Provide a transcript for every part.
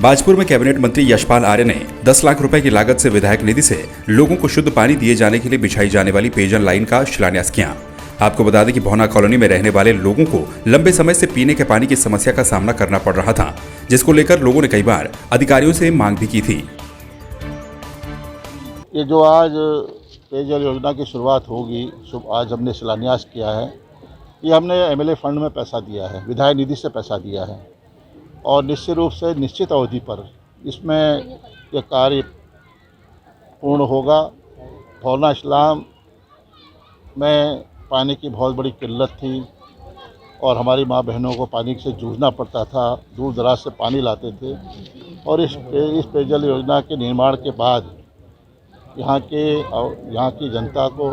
बाजपुर में कैबिनेट मंत्री यशपाल आर्य ने 10 लाख रुपए की लागत से विधायक निधि से लोगों को शुद्ध पानी दिए जाने के लिए बिछाई जाने वाली पेयजल लाइन का शिलान्यास किया। आपको बता दें कि भौना कॉलोनी में रहने वाले लोगों को लंबे समय से पीने के पानी की समस्या का सामना करना पड़ रहा था, जिसको लेकर लोगों ने कई बार अधिकारियों से मांग भी की थी। ये जो आज पेयजल योजना की शुरुआत होगी, आज हमने शिलान्यास किया है। ये हमने एमएलए फंड में पैसा दिया है, विधायक निधि से पैसा दिया है और निश्चित रूप से निश्चित अवधि पर इसमें यह कार्य पूर्ण होगा। भौना इस्लाम में पानी की बहुत बड़ी किल्लत थी और हमारी माँ बहनों को पानी से जूझना पड़ता था, दूर दराज से पानी लाते थे। और इस पेयजल योजना के निर्माण के बाद यहाँ की जनता को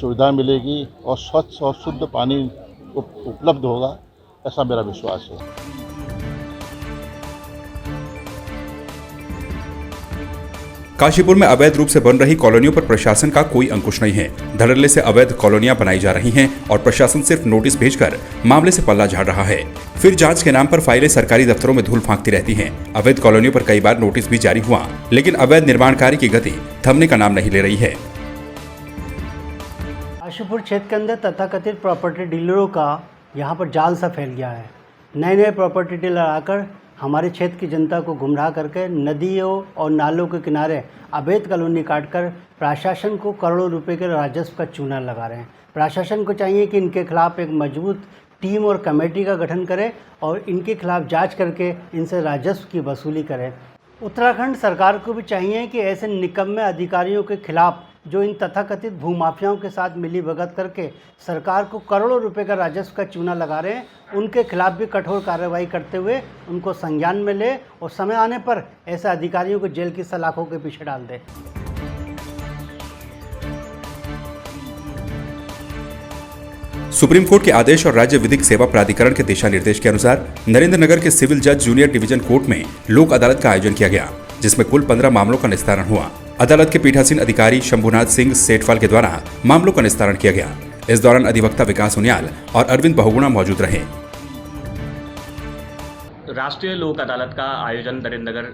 सुविधा मिलेगी और स्वच्छ और शुद्ध पानी उपलब्ध होगा, ऐसा मेरा विश्वास है। काशीपुर में अवैध रूप से बन रही कॉलोनियों पर प्रशासन का कोई अंकुश नहीं है। धड़ल्ले से अवैध कॉलोनियां बनाई जा रही हैं और प्रशासन सिर्फ नोटिस भेजकर मामले से पल्ला झाड़ रहा है। फिर जांच के नाम पर फाइलें सरकारी दफ्तरों में धूल फांकती रहती हैं। अवैध कॉलोनियों पर कई बार नोटिस भी जारी हुआ, लेकिन अवैध निर्माण कार्य की गति थमने का नाम नहीं ले रही है। काशीपुर क्षेत्र के अंदर तथाकथित प्रॉपर्टी डीलरों का यहाँ पर जाल सा फैल गया है। नए प्रॉपर्टी डीलर आकर हमारे क्षेत्र की जनता को गुमराह करके नदियों और नालों के किनारे अवैध कॉलोनी काटकर प्रशासन को करोड़ों रुपए के राजस्व का चूना लगा रहे हैं। प्रशासन को चाहिए कि इनके खिलाफ एक मजबूत टीम और कमेटी का गठन करे और इनके खिलाफ जांच करके इनसे राजस्व की वसूली करे। उत्तराखंड सरकार को भी चाहिए कि ऐसे निकम्मे अधिकारियों के खिलाफ जो इन तथाकथित भूमाफियाओं के साथ मिलीभगत करके सरकार को करोड़ों रुपए का राजस्व का चूना लगा रहे हैं, उनके खिलाफ भी कठोर कार्रवाई करते हुए उनको संज्ञान में ले और समय आने पर ऐसे अधिकारियों को जेल की सलाखों के पीछे डाल दे। सुप्रीम कोर्ट के आदेश और राज्य विधिक सेवा प्राधिकरण के दिशा निर्देश के अनुसार नरेंद्र नगर के सिविल जज जूनियर डिवीजन कोर्ट में लोक अदालत का आयोजन किया गया, जिसमें कुल 15 मामलों का निस्तारण हुआ। अदालत के पीठासीन अधिकारी शंभुनाथ सिंह सेठवाल के द्वारा मामलों का निस्तारण किया गया। इस दौरान अधिवक्ता विकास उनियाल और अरविंद बहुगुणा मौजूद रहे। राष्ट्रीय लोक अदालत का आयोजन नरेंद्र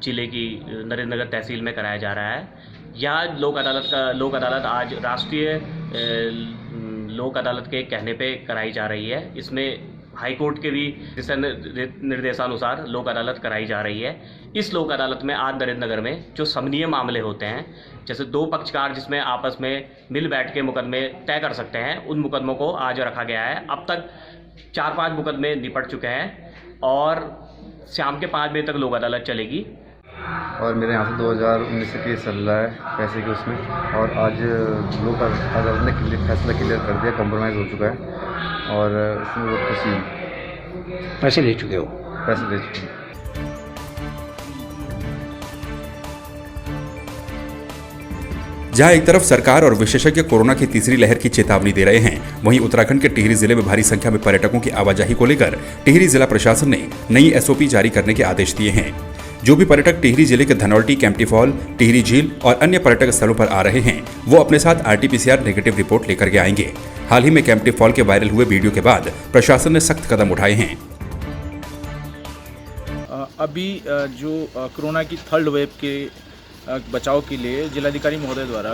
जिले की नरेंद्र तहसील में कराया जा रहा है। यह लोक अदालत आज राष्ट्रीय लोक अदालत के कहने पे कराई जा रही है। इसमें हाई कोर्ट के भी दिशा निर्देशानुसार लोक अदालत कराई जा रही है। इस लोक अदालत में आज नरेंद्र में जो समनीय मामले होते हैं, जैसे दो पक्षकार जिसमें आपस में मिल बैठ के मुकदमे तय कर सकते हैं, उन मुकदमों को आज रखा गया है। अब तक 4-5 मुकदमे निपट चुके हैं और शाम के 5 बजे तक लोक अदालत चलेगी। और मेरे यहाँ से 2019 से केस चल रहा है पैसे के उसमें, और आज लोक अदालत ने फैसला क्लियर कर दिया, कंप्रोमाइज़ हो चुका है और उसमें वो पैसे ले चुके हो? पैसे ले चुके हैं। जहां एक तरफ सरकार और विशेषज्ञ कोरोना की तीसरी लहर की चेतावनी दे रहे हैं, वहीं उत्तराखंड के टिहरी जिले में भारी संख्या में पर्यटकों की आवाजाही को लेकर टिहरी जिला प्रशासन ने नई एसओपी जारी करने के आदेश दिए हैं। जो भी पर्यटक टिहरी जिले के धनौल्टी, कैंपटी फॉल, टिहरी झील और अन्य पर्यटक स्थलों पर आ रहे हैं, वो अपने साथ RT-PCR नेगेटिव रिपोर्ट लेकर के आएंगे। हाल ही में कैंपटी फॉल के वायरल हुए वीडियो के बाद प्रशासन ने सख्त कदम उठाए हैं। अभी जो कोरोना की थर्ड वेव के बचाव के लिए जिलाधिकारी महोदय द्वारा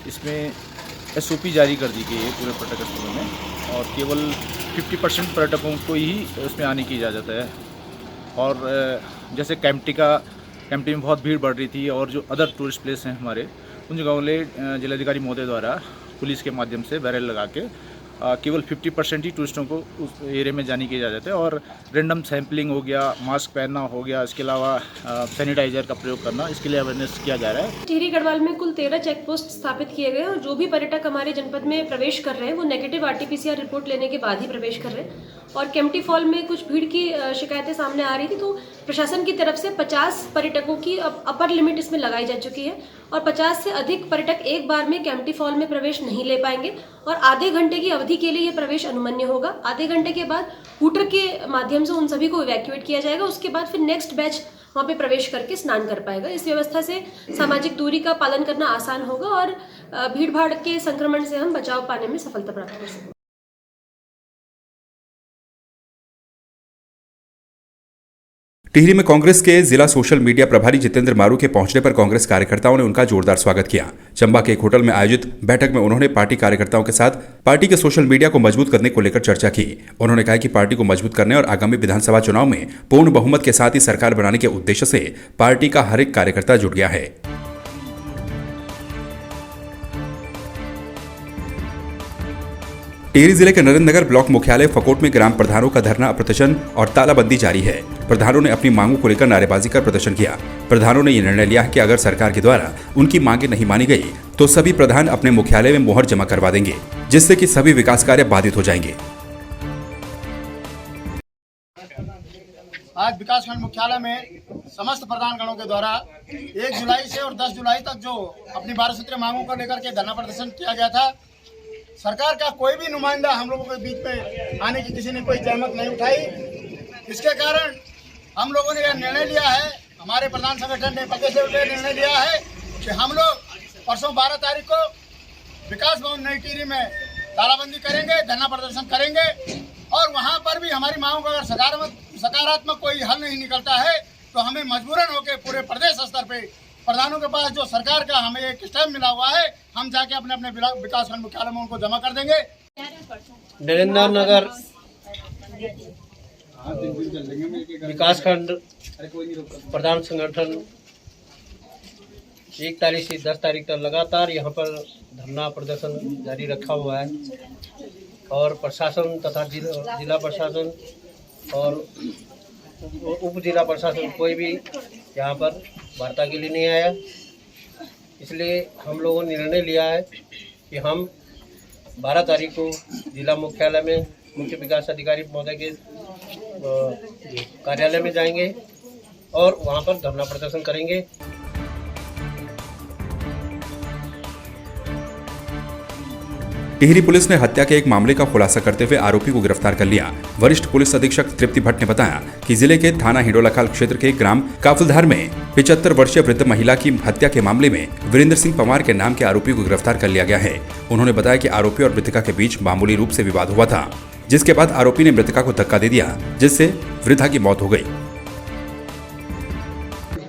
इसमें SOP जारी कर दी गई है पूरे पर्यटक स्थलों में, और केवल 50% पर्यटकों को ही उसमें आने की इजाज़त है। और जैसे कैंपटी में बहुत भीड़ बढ़ रही थी और जो अदर टूरिस्ट प्लेस हैं हमारे, उन जगहों में जिलाधिकारी महोदय द्वारा पुलिस के माध्यम से बैरियर लगा के केवल 50% ही टूरिस्टों को उस एरिया में जाने की इजाज़त है। और रेंडम सैम्पलिंग हो गया, मास्क पहनना हो गया, इसके अलावा सैनिटाइजर का प्रयोग करना, इसके लिए अवेयरनेस किया जा रहा है। टिहरी गढ़वाल में कुल 13 चेक पोस्ट स्थापित किए गए और जो भी पर्यटक हमारे जनपद में प्रवेश कर रहे हैं वो नेगेटिव RT-PCR रिपोर्ट लेने के बाद ही प्रवेश कर रहे हैं। और कैंपटी फॉल में कुछ भीड़ की शिकायतें सामने आ रही थी, तो प्रशासन की तरफ से 50 पर्यटकों की अपर लिमिट इसमें लगाई जा चुकी है और 50 से अधिक पर्यटक एक बार में कैंपटी फॉल में प्रवेश नहीं ले पाएंगे और आधे घंटे की अवधि के लिए ये प्रवेश अनुमन्य होगा। आधे घंटे के बाद हूटर के माध्यम से उन सभी को इवैक्यूएट किया जाएगा। उसके बाद फिर नेक्स्ट बैच वहाँ पे प्रवेश करके स्नान कर पाएगा। इस व्यवस्था से सामाजिक दूरी का पालन करना आसान होगा और भीड़ भाड़ के संक्रमण से हम बचाव पाने में सफलता प्राप्त कर सकेंगे। टिहरी में कांग्रेस के जिला सोशल मीडिया प्रभारी जितेंद्र मारू के पहुंचने पर कांग्रेस कार्यकर्ताओं ने उनका जोरदार स्वागत किया। चंबा के एक होटल में आयोजित बैठक में उन्होंने पार्टी कार्यकर्ताओं के साथ पार्टी के सोशल मीडिया को मजबूत करने को लेकर चर्चा की। उन्होंने कहा कि पार्टी को मजबूत करने और आगामी विधानसभा चुनाव में पूर्ण बहुमत के साथ ही सरकार बनाने के उद्देश्य से पार्टी का हर एक कार्यकर्ता जुट गया है। टिहरी जिले के नरेंद्रनगर ब्लॉक मुख्यालय फकोट में ग्राम प्रधानों का धरना, प्रदर्शन और तालाबंदी जारी है। प्रधानों ने अपनी मांगों को लेकर नारेबाजी कर प्रदर्शन किया। प्रधानों ने यह निर्णय लिया कि अगर सरकार के द्वारा उनकी मांगे नहीं मानी गई तो सभी प्रधान अपने मुख्यालय में मोहर जमा करवा देंगे, जिससे कि सभी विकास कार्य बाधित हो जाएंगे। आज विकासखंड मुख्यालय में समस्त प्रधानगणों के द्वारा 1 जुलाई से और 10 जुलाई तक जो अपनी 12 सूत्रीय मांगों को लेकर के धरना प्रदर्शन किया गया था, सरकार का कोई भी नुमाइंदा हम लोगों के बीच में आने की किसी ने कोई जहमत नहीं उठाई। इसके कारण हम लोगों ने यह निर्णय लिया है, हमारे प्रधान संगठन ने पते से उठे निर्णय लिया है कि हम लोग परसों 12 तारीख को विकास भवन नई टिहरी में तालाबंदी करेंगे, धरना प्रदर्शन करेंगे और वहाँ पर भी हमारी मांगों का अगर सकारात्मक कोई हल नहीं निकलता है तो हमें मजबूरन होकर पूरे प्रदेश स्तर पे प्रधानों के पास जो सरकार का हमें एक स्टैम्प मिला हुआ है, हम जाके अपने अपने विकासखंड मुख्यालय में उनको जमा कर देंगे। नरेंद्रनगर विकासखंड प्रधान संगठन 1 तारीख से 10 तारीख तक लगातार यहाँ पर धरना प्रदर्शन जारी रखा हुआ है और प्रशासन तथा जिला प्रशासन और उप जिला प्रशासन कोई भी यहाँ पर वार्ता के लिए नहीं आया। इसलिए हम लोगों ने निर्णय लिया है कि हम 12 तारीख को जिला मुख्यालय में मुख्य विकास अधिकारी महोदय के कार्यालय में जाएंगे और वहाँ पर धरना प्रदर्शन करेंगे। टिहरी पुलिस ने हत्या के एक मामले का खुलासा करते हुए आरोपी को गिरफ्तार कर लिया। वरिष्ठ पुलिस अधीक्षक तृप्ति भट्ट ने बताया कि जिले के थाना हिंडोलाखाल क्षेत्र के ग्राम काफुलधार में 75 वर्षीय वृद्ध महिला की हत्या के मामले में वीरेंद्र सिंह पवार के नाम के आरोपी को गिरफ्तार कर लिया गया है। उन्होंने बताया कि आरोपी और मृतका के बीच मामूली रूप से विवाद हुआ था, जिसके बाद आरोपी ने मृतका को धक्का दे दिया, जिससे वृद्धा की मौत हो गई।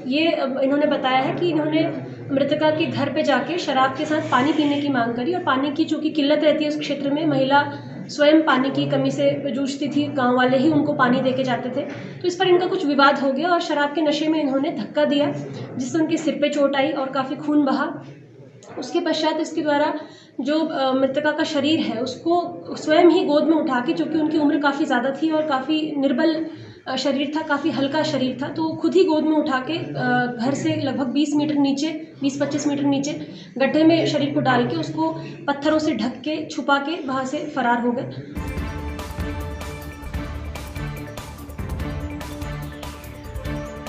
ये इन्होंने बताया है कि इन्होंने मृतका के घर पे जाके शराब के साथ पानी पीने की मांग करी और पानी की चूँकि किल्लत रहती है उस क्षेत्र में, महिला स्वयं पानी की कमी से जूझती थी, गांव वाले ही उनको पानी देके जाते थे, तो इस पर इनका कुछ विवाद हो गया और शराब के नशे में इन्होंने धक्का दिया जिससे उनके सिर पे चोट आई और काफ़ी खून बहा। उसके पश्चात इसके द्वारा जो मृतका का शरीर है उसको स्वयं ही गोद में उठा के, चूँकि उनकी उम्र काफ़ी ज़्यादा थी और काफ़ी निर्बल शरीर था, काफ़ी हल्का शरीर था, तो खुद ही गोद में उठा के घर से लगभग 20-25 मीटर नीचे गड्ढे में शरीर को डाल के उसको पत्थरों से ढक के छुपा के वहाँ से फरार हो गए।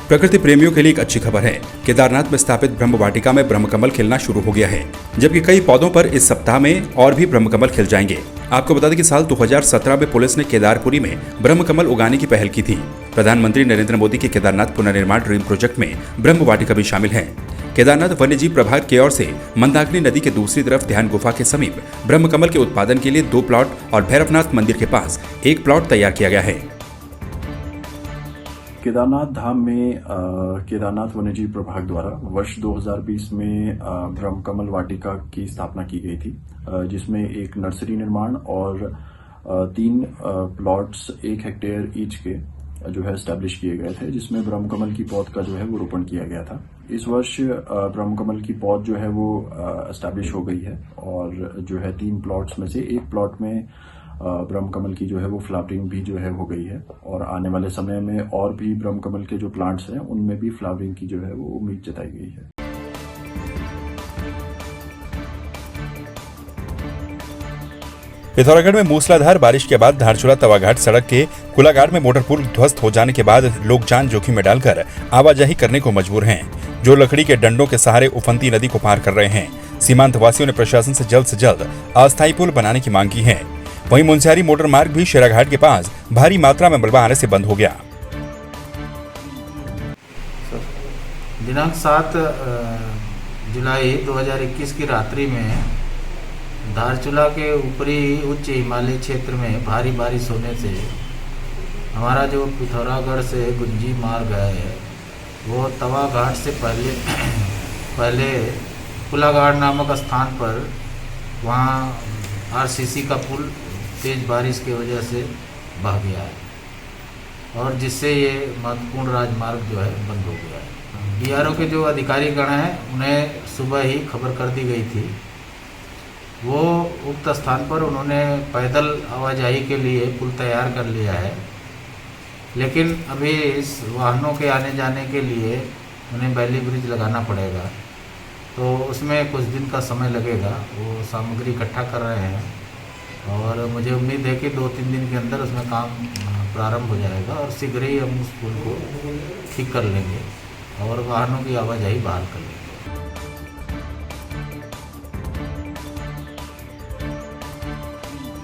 प्रकृति प्रेमियों के लिए एक अच्छी खबर है। केदारनाथ में स्थापित ब्रह्म वाटिका में ब्रह्मकमल खिलना शुरू हो गया है, जबकि कई पौधों पर इस सप्ताह में और भी ब्रह्मकमल खिल जाएंगे। आपको बता दें कि साल 2017 में पुलिस ने केदारपुरी में ब्रह्मकमल उगाने की पहल की थी। प्रधानमंत्री नरेंद्र मोदी के केदारनाथ पुनर्निर्माण ड्रीम प्रोजेक्ट में ब्रह्म वाटिका भी शामिल है। केदारनाथ वन्यजीव प्रभाग की ओर से मंदाकिनी नदी के दूसरी तरफ ध्यान गुफा के समीप ब्रह्मकमल के उत्पादन के लिए 2 प्लॉट और भैरवनाथ मंदिर के पास 1 प्लॉट तैयार किया गया है। केदारनाथ धाम में केदारनाथ वन्यजीव प्रभाग द्वारा वर्ष 2020 में ब्रह्मकमल वाटिका की स्थापना की गई थी, जिसमें एक नर्सरी निर्माण और 3 प्लॉट्स 1 हेक्टेयर ईच के जो है एस्टैब्लिश किए गए थे, जिसमें ब्रह्मकमल की पौध का जो है वो रोपण किया गया था। इस वर्ष ब्रह्मकमल की पौध जो है वो एस्टैब्लिश हो गई है और जो है 3 प्लॉट्स में से 1 प्लॉट में ब्रह्मकमल की जो है वो फ्लावरिंग भी जो है हो गई है और आने वाले समय में और भी ब्रह्मकमल के जो प्लांट्स हैं उनमें भी फ्लावरिंग की जो है वो उम्मीद जताई गई है। पिथौरागढ़ में मूसलाधार बारिश के बाद धारचूला तवाघाट सड़क के कुलाघाट में मोटर पुल ध्वस्त हो जाने के बाद लोग जान जोखिम में डालकर आवाजाही करने को मजबूर हैं, जो लकड़ी के डंडों के सहारे उफनती नदी को पार कर रहे हैं। सीमांत वासियों ने प्रशासन से जल्द अस्थायी पुल बनाने की मांग की है। वहीं मुंसियारी मोटर मार्ग भी शेराघाट के पास भारी मात्रा में मलबा आने से बंद हो गया। दिनांक 7 जुलाई 2021 की रात्रि में धारचूला के ऊपरी उच्च हिमालयी क्षेत्र में भारी बारिश होने से हमारा जो पिथौरागढ़ से गुंजी मार्ग है वो तवा घाट से पहले पुलाघाट नामक स्थान पर वहाँ आरसीसी का पुल तेज़ बारिश की वजह से बह गया है और जिससे ये महत्वपूर्ण राजमार्ग जो है बंद हो गया है। बीआरओ के जो अधिकारी गण हैं उन्हें सुबह ही खबर कर दी गई थी। वो उक्त स्थान पर उन्होंने पैदल आवाजाही के लिए पुल तैयार कर लिया है, लेकिन अभी इस वाहनों के आने जाने के लिए उन्हें बैली ब्रिज लगाना पड़ेगा, तो उसमें कुछ दिन का समय लगेगा। वो सामग्री इकट्ठा कर रहे हैं और मुझे उम्मीद है कि 2-3 दिन के अंदर उसमें काम प्रारंभ हो जाएगा और शीघ्र ही हम उस पुल को ठीक कर लेंगे और वाहनों की आवाजाही बहाल कर लेंगे।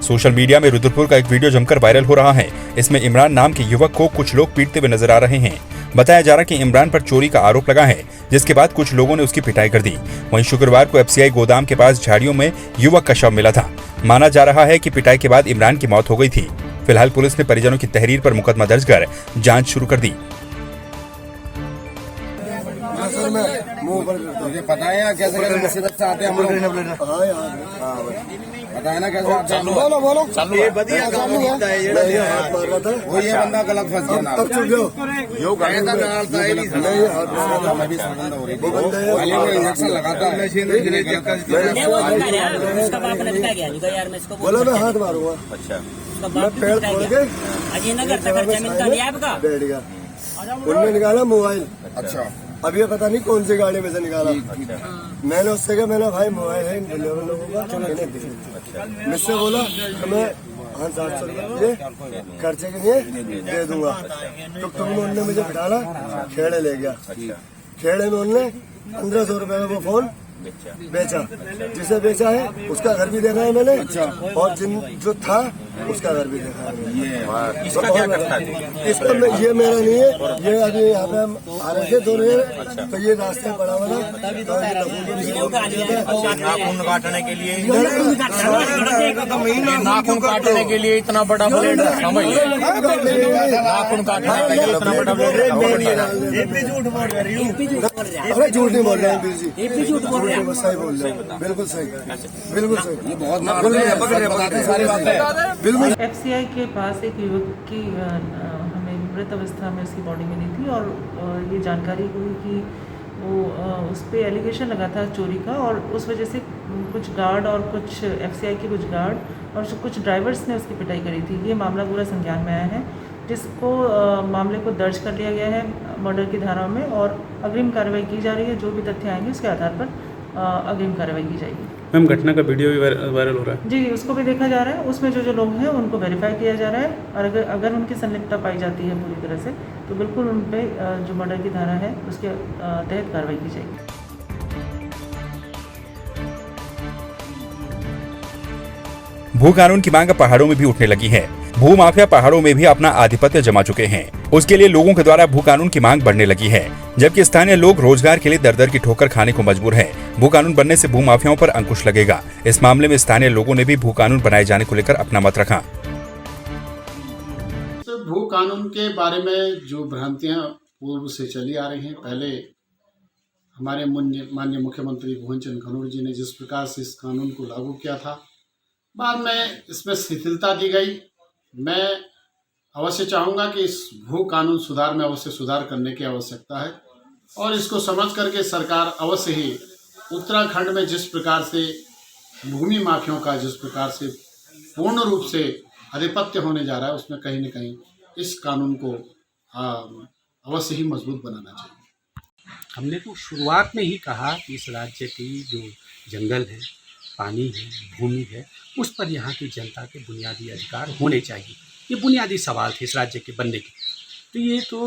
सोशल मीडिया में रुद्रपुर का एक वीडियो जमकर वायरल हो रहा है। इसमें इमरान नाम के युवक को कुछ लोग पीटते हुए नजर आ रहे हैं। बताया जा रहा है कि इमरान पर चोरी का आरोप लगा है, जिसके बाद कुछ लोगों ने उसकी पिटाई कर दी। वहीं शुक्रवार को एफसीआई गोदाम के पास झाड़ियों में युवक का शव मिला था। माना जा रहा है कि पिटाई के बाद इमरान की मौत हो गई थी। फिलहाल पुलिस ने परिजनों की तहरीर पर मुकदमा दर्ज कर जांच शुरू कर दी। मुझे पता है कैसे मुसीबत से आते हैं हम लोग। पता है ना कैसे बोलो ये बढ़िया वो ये बंदा गलत फंस गया ना जो गायता डालता है मैं भी संबंध हो रही थी पहले वो इंजेक्शन लगाता है बोलो मैं हाथ मारूंगा। अच्छा मैं पेड़ तोड़ के बैठ गया, उनने निकाला मोबाइल। अच्छा अब ये पता नहीं कौन सी गाड़ी में से निकाला। मैंने उससे कहा मैंने भाई मोबाइल है इन लोगों का, मुझसे बोला कि मैं 800 रुपये खर्चे के लिए दे दूंगा। टुकटुक में उनने मुझे बिठाला, खेड़े ले गया। खेड़े में उनने 1500 रुपये का वो फोन बेचा। जिसे बेचा है उसका घर भी देखा है मैंने। अच्छा और जो था उसका घर भी देखा है। इसका क्या करता है? इसका ये मेरा नहीं है, ये अभी यहाँ पे हम आ रहे थे दोनों। तो ये रास्ते पड़ा हुआ नाखून काटने के लिए नाखून काटने के लिए इतना बड़ा ब्लेड समझिए। नाखून काटने के लिए इतना बड़ा ब्लेड। झूठ नहीं बोल रहे हैं सही बोल रहे हैं, बिल्कुल सही, बिल्कुल सही। ये बहुत बताते सारी बातें बिल्कुल। एफसीआई के पास एक युवक की हमें मृत अवस्था में उसकी बॉडी मिली थी और ये जानकारी हुई कि वो उस पर एलिगेशन लगा था चोरी का और उस वजह से कुछ गार्ड और कुछ एफसीआई के कुछ गार्ड और कुछ ड्राइवर्स ने उसकी पिटाई करी थी। ये मामला पूरा संज्ञान में आया है, जिसको मामले को दर्ज कर लिया गया है मर्डर की धारा में और अग्रिम कार्रवाई की जा रही है। जो भी तथ्य आएंगे उसके आधार पर अग्रिम कार्रवाई की जाएगी। मैम घटना का वीडियो भी वायरल हो रहा है? जी उसको भी देखा जा रहा है। उसमें जो लोग हैं उनको वेरीफाई किया जा रहा है और अगर उनकी संलिप्तता पाई जाती है पूरी तरह से तो बिल्कुल उन पर जो मर्डर की धारा है उसके तहत कार्रवाई की जाएगी। भू कानून की मांग पहाड़ों में भी उठने लगी है। भू माफिया पहाड़ों में भी अपना आधिपत्य जमा चुके हैं। उसके लिए लोगों के द्वारा भू कानून की मांग बढ़ने लगी है, जबकि स्थानीय लोग रोजगार के लिए दर-दर की ठोकर खाने को मजबूर हैं। भू कानून बनने से भू माफियाओं पर अंकुश लगेगा। इस मामले में स्थानीय लोगों ने भी भू कानून बनाए जाने को लेकर अपना मत रखा। भू कानून के बारे में जो भ्रांतियां पूर्व से चली आ रही हैं, पहले हमारे माननीय मुख्यमंत्री भुवन चंद्र कनौर जी ने जिस प्रकार से इस कानून को लागू किया था, बाद में इसमें शिथिलता दी गई। मैं अवश्य चाहूँगा कि इस भू कानून सुधार में अवश्य सुधार करने की आवश्यकता है और इसको समझ करके सरकार अवश्य ही उत्तराखंड में जिस प्रकार से भूमि माफियाओं का जिस प्रकार से पूर्ण रूप से आधिपत्य होने जा रहा है, उसमें कहीं न कहीं इस कानून को अवश्य ही मजबूत बनाना चाहिए। हमने तो शुरुआत में ही कहा कि इस राज्य की जो जंगल है, पानी है, भूमि है, उस पर यहाँ की जनता के बुनियादी अधिकार होने चाहिए। ये बुनियादी सवाल थे इस राज्य के बनने के। तो ये तो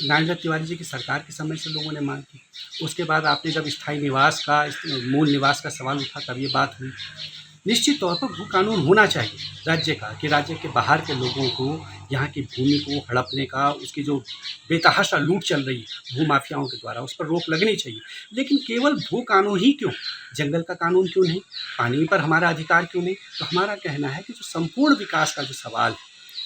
नागेंद्र तिवारी जी की सरकार के समय से लोगों ने मांग की। उसके बाद आपने जब स्थायी निवास का, मूल निवास का सवाल उठा, तब ये बात हुई। निश्चित तौर पर भू कानून होना चाहिए राज्य का, कि राज्य के बाहर के लोगों को यहाँ की भूमि को हड़पने का, उसकी जो बेतहाशा लूट चल रही है भू माफियाओं के द्वारा, उस पर रोक लगनी चाहिए। लेकिन केवल भू कानून ही क्यों, जंगल का कानून क्यों नहीं, पानी पर हमारा अधिकार क्यों नहीं? तो हमारा कहना है कि जो संपूर्ण विकास का जो सवाल है,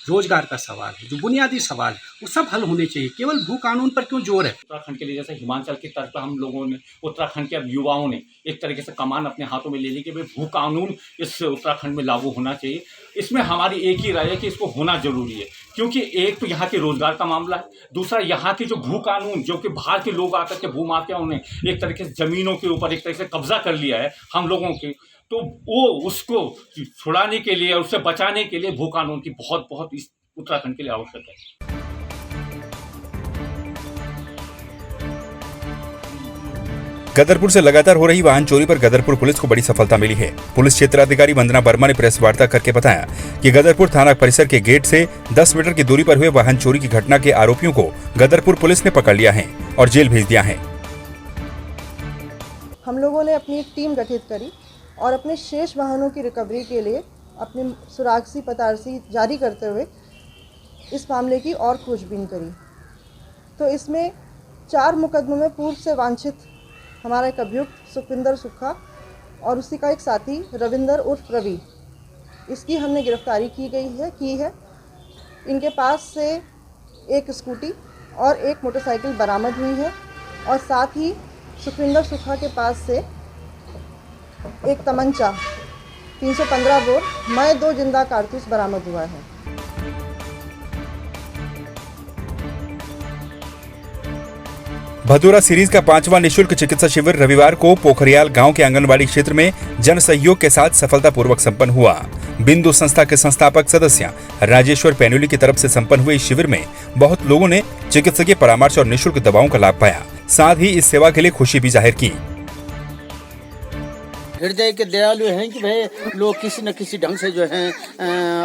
रोजगार का सवाल है, जो बुनियादी सवाल है, वो सब हल होने चाहिए। केवल भू कानून पर क्यों जोर है? उत्तराखंड के लिए जैसे हिमाचल की तर्ज पर हम लोगों ने, उत्तराखंड के अब युवाओं ने एक तरीके से कमान अपने हाथों में ले ली कि भाई भू कानून इस उत्तराखंड में लागू होना चाहिए। इसमें हमारी एक ही राय है कि इसको होना जरूरी है, क्योंकि एक तो यहाँ के रोजगार का मामला है, दूसरा यहाँ के जो भू कानून, जो कि बाहर के लोग आकर के भू माफियाओं ने एक तरीके से जमीनों के ऊपर एक तरीके से कब्जा कर लिया है हम लोगों के, तो वो उसको छुड़ाने के लिए और उससे बचाने के लिए भू कानून की बहुत बहुत इस उत्तराखंड के लिए आवश्यक है। गदरपुर से लगातार हो रही वाहन चोरी पर गदरपुर पुलिस को बड़ी सफलता मिली है। पुलिस क्षेत्राधिकारी वंदना वर्मा ने प्रेस वार्ता करके बताया कि गदरपुर थाना परिसर के गेट से 10 मीटर की दूरी पर हुए वाहन चोरी की घटना के आरोपियों को गदरपुर पुलिस ने पकड़ लिया है और जेल भेज दिया है। हम लोगों ने अपनी एक टीम गठित करी और अपने शेष वाहनों की रिकवरी के लिए अपनी सुरागसी पतारसी जारी करते हुए इस मामले की और खोजबीन करी। तो इसमें 4 मुकदमों में पूर्व से वांछित हमारा एक अभियुक्त सुखविंदर सुक्खा और उसी का एक साथी रविंदर उर्फ रवि, इसकी हमने गिरफ्तारी की है। इनके पास से एक स्कूटी और एक मोटरसाइकिल बरामद हुई है और साथ ही सुखविंदर सुक्खा के पास से एक तमंचा 315 बोर मय 2 जिंदा कारतूस बरामद हुआ है। भदोरा सीरीज का 5वां निःशुल्क चिकित्सा शिविर रविवार को पोखरियाल गांव के आंगनबाड़ी क्षेत्र में जन सहयोग के साथ सफलतापूर्वक संपन्न हुआ। बिंदु संस्था के संस्थापक सदस्य राजेश्वर पैनुली की तरफ से संपन्न हुए इस शिविर में बहुत लोगों ने चिकित्सकीय परामर्श और निःशुल्क दवाओं का लाभ पाया। साथ ही इस सेवा के लिए खुशी भी जाहिर की। हृदय के दयालु हैं कि भाई लोग किसी न किसी ढंग से जो है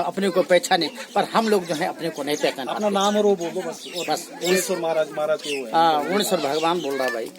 अपने को पहचाने, पर हम लोग जो है अपने को नहीं पहचान। अपना नाम और वो बोलो बस। उणेश्वर महाराज हाँ, उणेश्वर भगवान बोल रहा भाई।